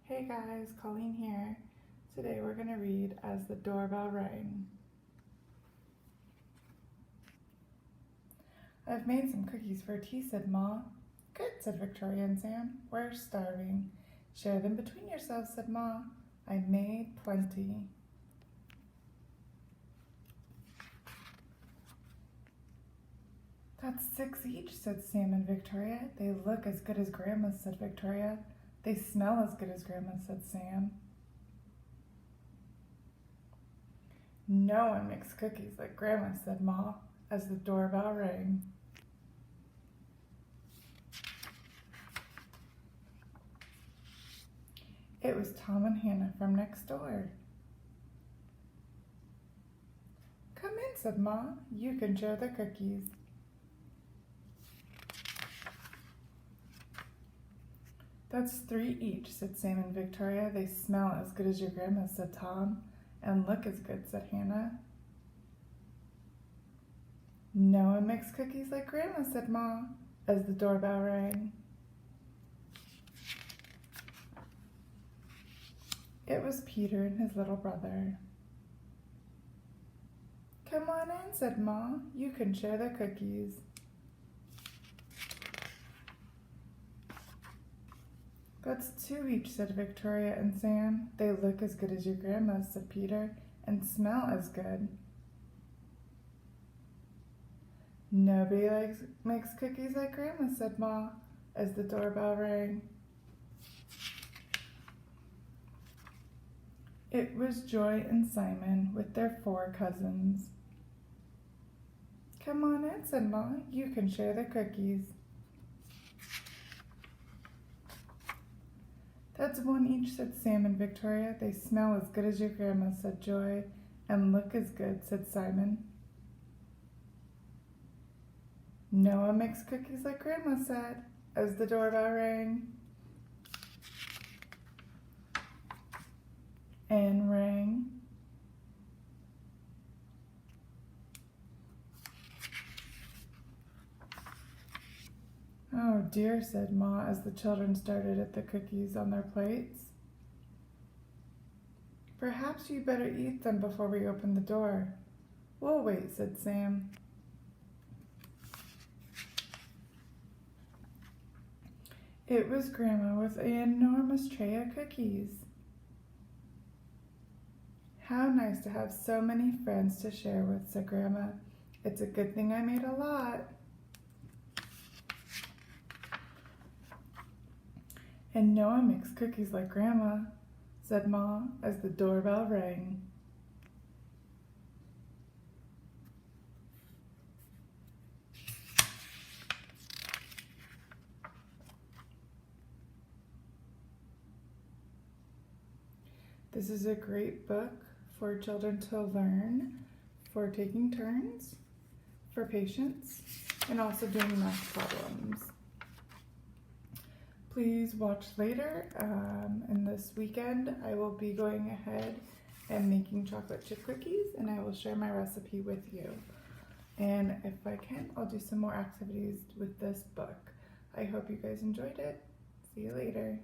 Hey guys, Colleen here. Today we're going to read As the Doorbell Rang. I've made some cookies for tea, said Ma. Good, said Victoria and Sam. We're starving. Share them between yourselves, said Ma. I made plenty. That's 6 each, said Sam and Victoria. They look as good as Grandma's, said Victoria. They smell as good as Grandma's, said Sam. No one makes cookies like Grandma, said Ma, as the doorbell rang. It was Tom and Hannah from next door. Come in, said Ma. You can share the cookies. That's 3 each, said Sam and Victoria. They smell as good as your grandma, said Tom. And look as good, said Hannah. No one makes cookies like Grandma, said Ma, as the doorbell rang. It was Peter and his little brother. Come on in, said Ma. You can share the cookies. That's 2 each, said Victoria and Sam. They look as good as your grandma's, said Peter, and smell as good. Nobody makes cookies like Grandma, said Ma, as the doorbell rang. It was Joy and Simon with their 4 cousins. Come on in, said Ma. You can share the cookies. That's 1 each, said Sam and Victoria. They smell as good as your grandma, said Joy, and look as good, said Simon. No one makes cookies like Grandma, said, as the doorbell rang. And rang. Oh dear, said Ma, as the children started at the cookies on their plates. Perhaps you better eat them before we open the door. We'll wait, said Sam. It was Grandma with an enormous tray of cookies. How nice to have so many friends to share with, said Grandma. It's a good thing I made a lot. And no one makes cookies like Grandma, said Ma, as the doorbell rang. This is a great book for children to learn, for taking turns, for patience, and also doing math problems. Please watch later. And this weekend I will be going ahead and making chocolate chip cookies, and I will share my recipe with you. And if I can, I'll do some more activities with this book. I hope you guys enjoyed it. See you later.